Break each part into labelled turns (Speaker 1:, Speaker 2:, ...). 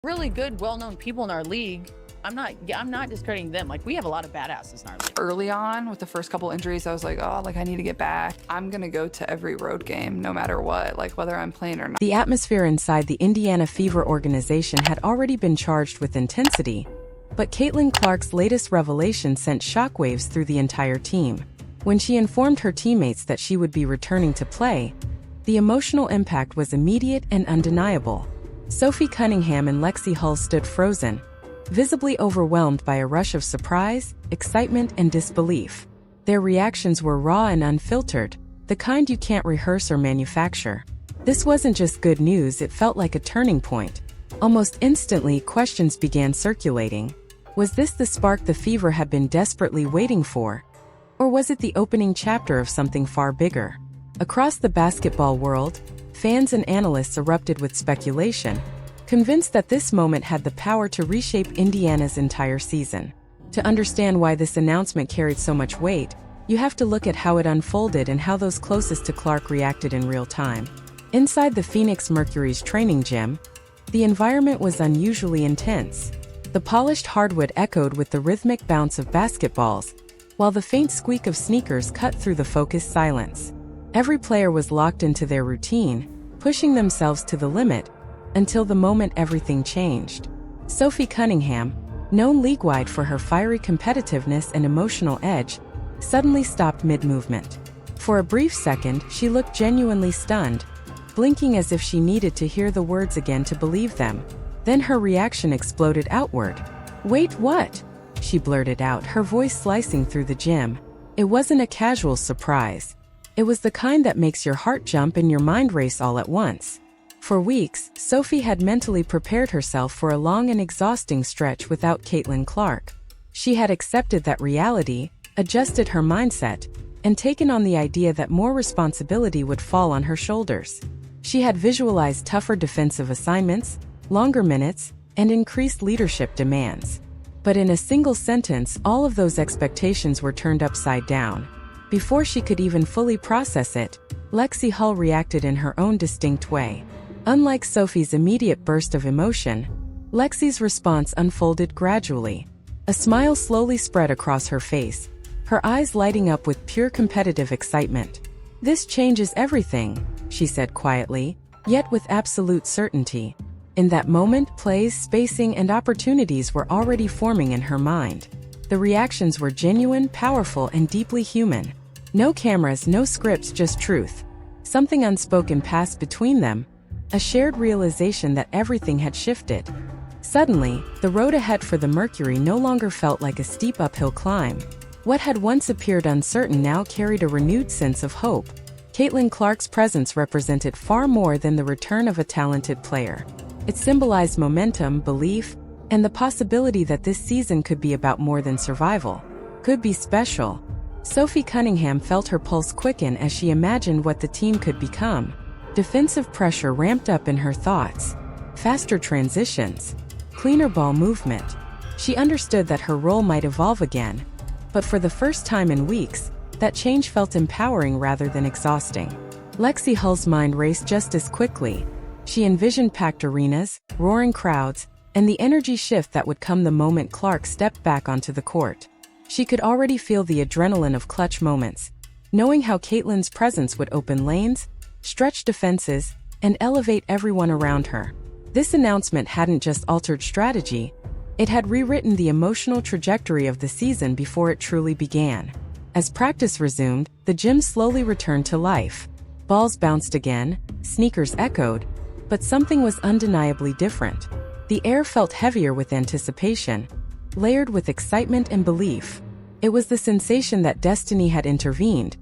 Speaker 1: really good, well-known people in our league. I'm not discrediting them. Like, we have a lot of badasses in our league.
Speaker 2: Early on, with the first couple injuries, I was like, oh, like I need to get back. I'm gonna go to every road game, no matter what, like whether I'm playing or not.
Speaker 3: The atmosphere inside the Indiana Fever organization had already been charged with intensity, but Caitlin Clark's latest revelation sent shockwaves through the entire team. When she informed her teammates that she would be returning to play, the emotional impact was immediate and undeniable. Sophie Cunningham and Lexie Hull stood frozen, visibly overwhelmed by a rush of surprise, excitement, and disbelief. Their reactions were raw and unfiltered, the kind you can't rehearse or manufacture. This wasn't just good news, it felt like a turning point. Almost instantly, questions began circulating. Was this the spark the Fever had been desperately waiting for? Or was it the opening chapter of something far bigger? Across the basketball world, fans and analysts erupted with speculation, convinced that this moment had the power to reshape Indiana's entire season. To understand why this announcement carried so much weight, you have to look at how it unfolded and how those closest to Clark reacted in real time. Inside the Phoenix Mercury's training gym, the environment was unusually intense. The polished hardwood echoed with the rhythmic bounce of basketballs, while the faint squeak of sneakers cut through the focused silence. Every player was locked into their routine, pushing themselves to the limit, until the moment everything changed. Sophie Cunningham, known league-wide for her fiery competitiveness and emotional edge, suddenly stopped mid-movement. For a brief second, she looked genuinely stunned, blinking as if she needed to hear the words again to believe them. Then her reaction exploded outward. "Wait, what?" she blurted out, her voice slicing through the gym. It wasn't a casual surprise. It was the kind that makes your heart jump and your mind race all at once. For weeks, Sophie had mentally prepared herself for a long and exhausting stretch without Caitlin Clark. She had accepted that reality, adjusted her mindset, and taken on the idea that more responsibility would fall on her shoulders. She had visualized tougher defensive assignments, longer minutes, and increased leadership demands. But in a single sentence, all of those expectations were turned upside down. Before she could even fully process it, Lexie Hull reacted in her own distinct way. Unlike Sophie's immediate burst of emotion, Lexie's response unfolded gradually. A smile slowly spread across her face, her eyes lighting up with pure competitive excitement. "This changes everything," she said quietly, yet with absolute certainty. In that moment, plays, spacing, and opportunities were already forming in her mind. The reactions were genuine, powerful, and deeply human. No cameras, no scripts, just truth. Something unspoken passed between them, a shared realization that everything had shifted. Suddenly, the road ahead for the Mercury no longer felt like a steep uphill climb. What had once appeared uncertain now carried a renewed sense of hope. Caitlin Clark's presence represented far more than the return of a talented player. It symbolized momentum, belief, and the possibility that this season could be about more than survival, could be special. Sophie Cunningham felt her pulse quicken as she imagined what the team could become. Defensive pressure ramped up in her thoughts. Faster transitions. Cleaner ball movement. She understood that her role might evolve again. But for the first time in weeks, that change felt empowering rather than exhausting. Lexie Hull's mind raced just as quickly. She envisioned packed arenas, roaring crowds, and the energy shift that would come the moment Clark stepped back onto the court. She could already feel the adrenaline of clutch moments, knowing how Caitlin's presence would open lanes, stretch defenses, and elevate everyone around her. This announcement hadn't just altered strategy, it had rewritten the emotional trajectory of the season before it truly began. As practice resumed, the gym slowly returned to life. Balls bounced again, sneakers echoed, but something was undeniably different. The air felt heavier with anticipation, layered with excitement and belief. It was the sensation that destiny had intervened,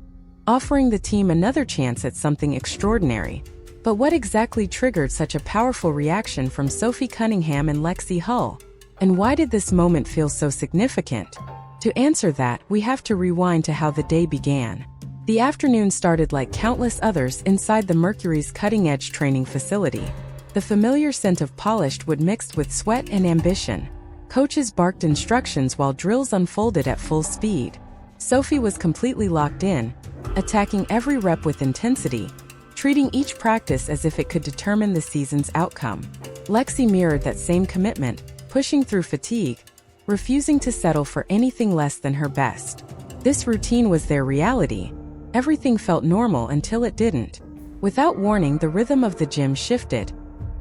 Speaker 3: offering the team another chance at something extraordinary. But what exactly triggered such a powerful reaction from Sophie Cunningham and Lexie Hull? And why did this moment feel so significant? To answer that, we have to rewind to how the day began. The afternoon started like countless others inside the Mercury's cutting-edge training facility. The familiar scent of polished wood mixed with sweat and ambition. Coaches barked instructions while drills unfolded at full speed. Sophie was completely locked in, attacking every rep with intensity, treating each practice as if it could determine the season's outcome. Lexie mirrored that same commitment, pushing through fatigue, refusing to settle for anything less than her best. This routine was their reality. Everything felt normal until it didn't. Without warning, the rhythm of the gym shifted,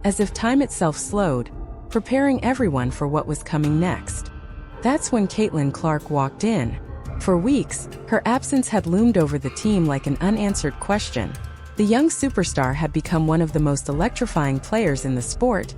Speaker 3: as if time itself slowed, preparing everyone for what was coming next. That's when Caitlin Clark walked in. For weeks, her absence had loomed over the team like an unanswered question. The young superstar had become one of the most electrifying players in the sport,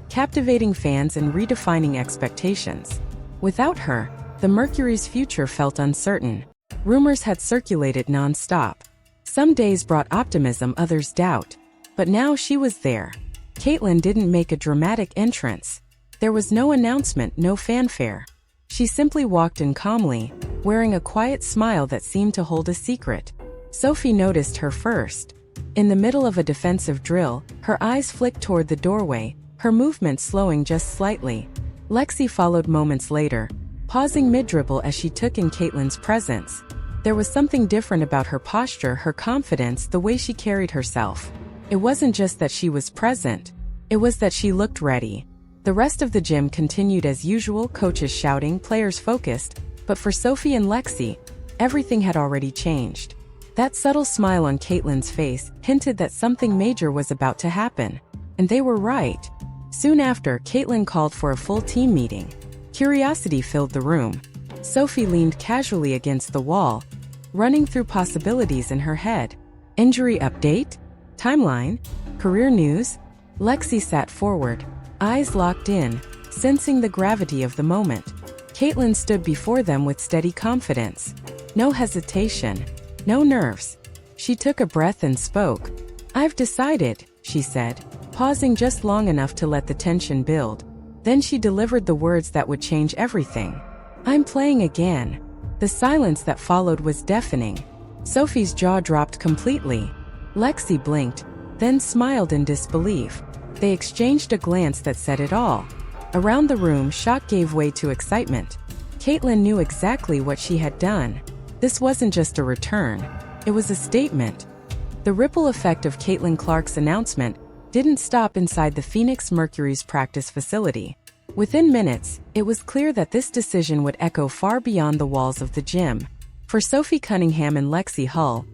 Speaker 3: captivating fans and redefining expectations. Without her, the Mercury's future felt uncertain. Rumors had circulated non-stop. Some days brought optimism, others doubt. But now she was there. Caitlin didn't make a dramatic entrance. There was no announcement, no fanfare. She simply walked in calmly, wearing a quiet smile that seemed to hold a secret. Sophie noticed her first. In the middle of a defensive drill, her eyes flicked toward the doorway, her movement slowing just slightly. Lexie followed moments later, pausing mid-dribble as she took in Caitlin's presence. There was something different about her posture, her confidence, the way she carried herself. It wasn't just that she was present, it was that she looked ready. The rest of the gym continued as usual, coaches shouting, players focused, but for Sophie and Lexie, everything had already changed. That subtle smile on Caitlin's face hinted that something major was about to happen. And they were right. Soon after, Caitlin called for a full team meeting. Curiosity filled the room. Sophie leaned casually against the wall, running through possibilities in her head. Injury update? Timeline? Career news? Lexie sat forward, eyes locked in, sensing the gravity of the moment. Caitlin stood before them with steady confidence. No hesitation. No nerves. She took a breath and spoke. "I've decided," she said, pausing just long enough to let the tension build. Then she delivered the words that would change everything. "I'm playing again." The silence that followed was deafening. Sophie's jaw dropped completely. Lexie blinked, then smiled in disbelief. They exchanged a glance that said it all. Around the room, shock gave way to excitement. Caitlin knew exactly what she had done. This wasn't just a return, it was a statement. The ripple effect of Caitlin Clark's announcement didn't stop inside the Phoenix Mercury's practice facility. Within minutes, it was clear that this decision would echo far beyond the walls of the gym. For Sophie Cunningham and Lexie Hull,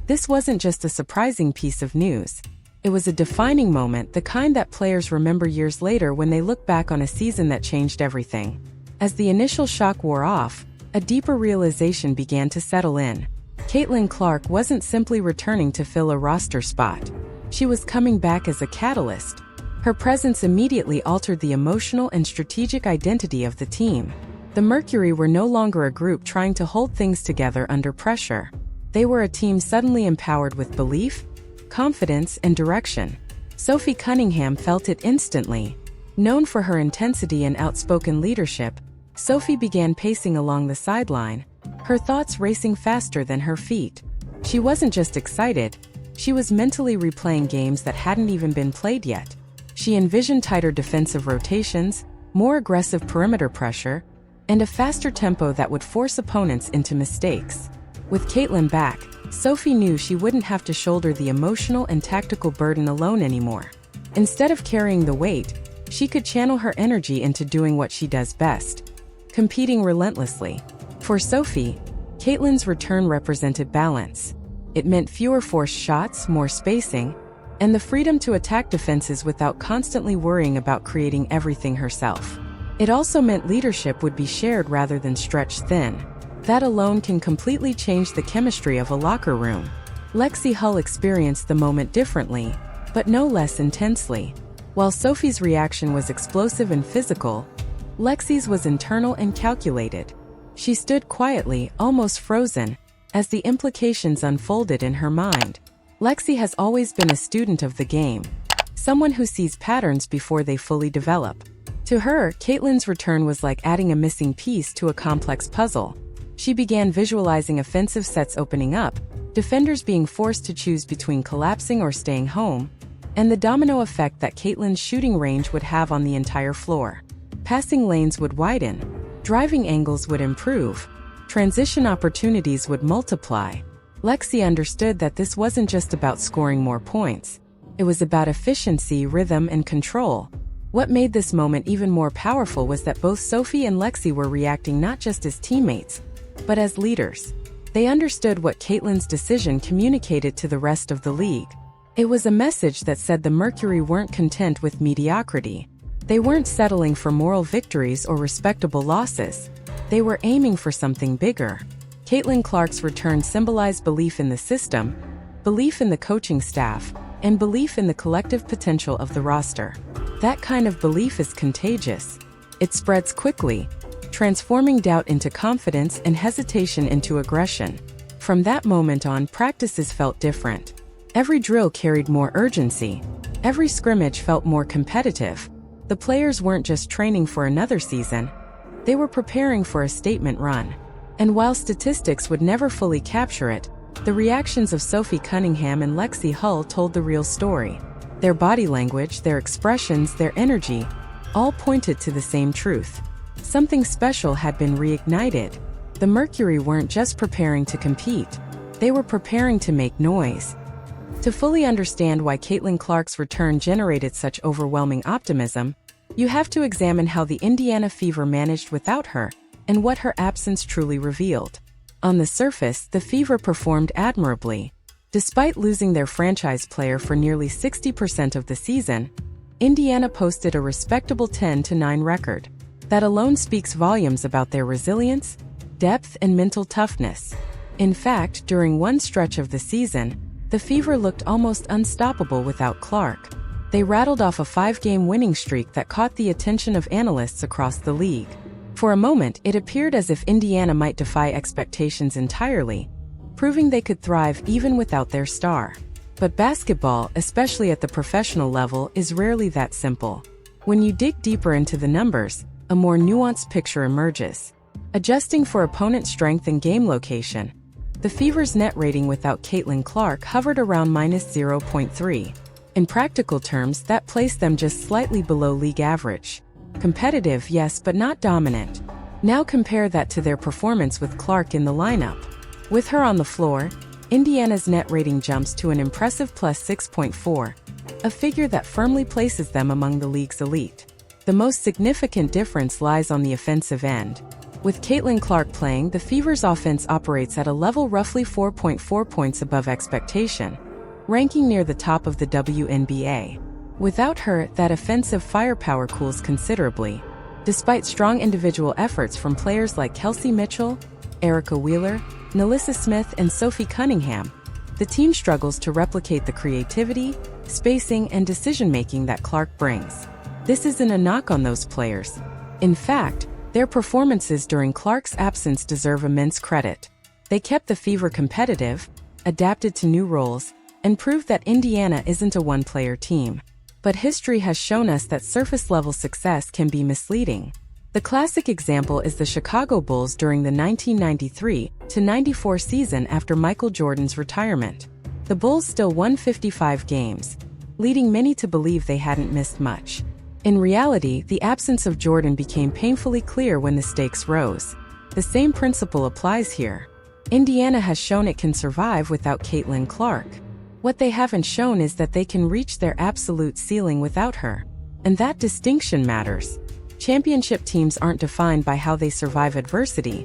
Speaker 3: this wasn't just a surprising piece of news. It was a defining moment, the kind that players remember years later when they look back on a season that changed everything. As the initial shock wore off, a deeper realization began to settle in. Caitlin Clark wasn't simply returning to fill a roster spot. She was coming back as a catalyst. Her presence immediately altered the emotional and strategic identity of the team. The Mercury were no longer a group trying to hold things together under pressure. They were a team suddenly empowered with belief, confidence, and direction. Sophie Cunningham felt it instantly. Known for her intensity and outspoken leadership, Sophie began pacing along the sideline, her thoughts racing faster than her feet. She wasn't just excited, she was mentally replaying games that hadn't even been played yet. She envisioned tighter defensive rotations, more aggressive perimeter pressure, and a faster tempo that would force opponents into mistakes. With Caitlin back, Sophie knew she wouldn't have to shoulder the emotional and tactical burden alone anymore. Instead of carrying the weight, she could channel her energy into doing what she does best: competing relentlessly. For Sophie, Caitlin's return represented balance. It meant fewer forced shots, more spacing, and the freedom to attack defenses without constantly worrying about creating everything herself. It also meant leadership would be shared rather than stretched thin. That alone can completely change the chemistry of a locker room. Lexie Hull experienced the moment differently, but no less intensely. While Sophie's reaction was explosive and physical, Lexie's was internal and calculated. She stood quietly, almost frozen, as the implications unfolded in her mind. Lexie has always been a student of the game, someone who sees patterns before they fully develop. To her, Caitlin's return was like adding a missing piece to a complex puzzle. She began visualizing offensive sets opening up, defenders being forced to choose between collapsing or staying home, and the domino effect that Caitlin's shooting range would have on the entire floor. Passing lanes would widen, driving angles would improve, transition opportunities would multiply. Lexie understood that this wasn't just about scoring more points. It was about efficiency, rhythm, and control. What made this moment even more powerful was that both Sophie and Lexie were reacting not just as teammates, but as leaders. They understood what Caitlin's decision communicated to the rest of the league. It was a message that said the Mercury weren't content with mediocrity. They weren't settling for moral victories or respectable losses. They were aiming for something bigger. Caitlin Clark's return symbolized belief in the system, belief in the coaching staff, and belief in the collective potential of the roster. That kind of belief is contagious. It spreads quickly, transforming doubt into confidence and hesitation into aggression. From that moment on, practices felt different. Every drill carried more urgency. Every scrimmage felt more competitive. The players weren't just training for another season. They were preparing for a statement run. And while statistics would never fully capture it, the reactions of Sophie Cunningham and Lexie Hull told the real story. Their body language, their expressions, their energy, all pointed to the same truth. Something special had been reignited. The Mercury weren't just preparing to compete. They were preparing to make noise. To fully understand why Caitlin Clark's return generated such overwhelming optimism, you have to examine how the Indiana Fever managed without her and what her absence truly revealed. On the surface, the Fever performed admirably. Despite losing their franchise player for nearly 60% of the season, Indiana posted a respectable 10-9 record. That alone speaks volumes about their resilience, depth, and mental toughness. In fact, during one stretch of the season, the Fever looked almost unstoppable without Clark. They rattled off a 5-game winning streak that caught the attention of analysts across the league. For a moment, it appeared as if Indiana might defy expectations entirely, proving they could thrive even without their star. But basketball, especially at the professional level, is rarely that simple. When you dig deeper into the numbers, a more nuanced picture emerges. Adjusting for opponent strength and game location, the Fever's net rating without Caitlin Clark hovered around -0.3. In practical terms, that placed them just slightly below league average. Competitive, yes, but not dominant. Now compare that to their performance with Clark in the lineup. With her on the floor, Indiana's net rating jumps to an impressive +6.4, a figure that firmly places them among the league's elite. The most significant difference lies on the offensive end. With Caitlin Clark playing, the Fever's offense operates at a level roughly 4.4 points above expectation, ranking near the top of the WNBA. Without her, that offensive firepower cools considerably. Despite strong individual efforts from players like Kelsey Mitchell, Erica Wheeler, Nalissa Smith, and Sophie Cunningham, the team struggles to replicate the creativity, spacing, and decision-making that Clark brings. This isn't a knock on those players. In fact, their performances during Clark's absence deserve immense credit. They kept the Fever competitive, adapted to new roles, and proved that Indiana isn't a one-player team. But history has shown us that surface-level success can be misleading. The classic example is the Chicago Bulls during the 1993-94 season after Michael Jordan's retirement. The Bulls still won 55 games, leading many to believe they hadn't missed much. In reality, the absence of Jordan became painfully clear when the stakes rose. The same principle applies here. Indiana has shown it can survive without Caitlin Clark. What they haven't shown is that they can reach their absolute ceiling without her. And that distinction matters. Championship teams aren't defined by how they survive adversity,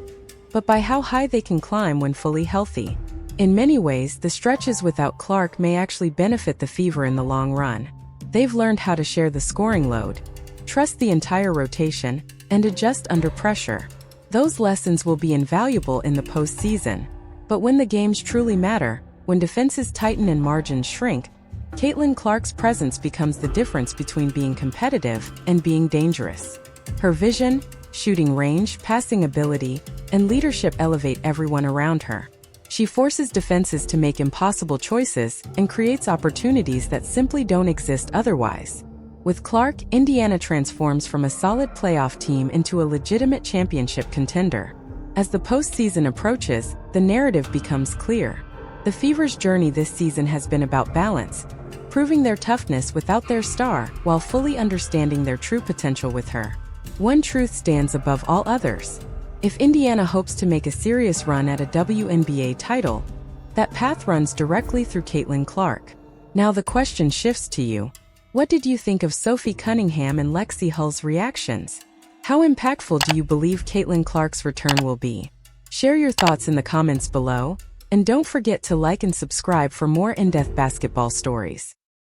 Speaker 3: but by how high they can climb when fully healthy. In many ways, the stretches without Clark may actually benefit the Fever in the long run. They've learned how to share the scoring load, trust the entire rotation, and adjust under pressure. Those lessons will be invaluable in the postseason. But when the games truly matter, when defenses tighten and margins shrink, Caitlin Clark's presence becomes the difference between being competitive and being dangerous. Her vision, shooting range, passing ability, and leadership elevate everyone around her. She forces defenses to make impossible choices and creates opportunities that simply don't exist otherwise. With Clark, Indiana transforms from a solid playoff team into a legitimate championship contender. As the postseason approaches, the narrative becomes clear. The Fever's journey this season has been about balance, proving their toughness without their star while fully understanding their true potential with her. One truth stands above all others. If Indiana hopes to make a serious run at a WNBA title, that path runs directly through Caitlin Clark. Now the question shifts to you. What did you think of Sophie Cunningham and Lexie Hull's reactions? How impactful do you believe Caitlin Clark's return will be? Share your thoughts in the comments below, and don't forget to like and subscribe for more in-depth basketball stories.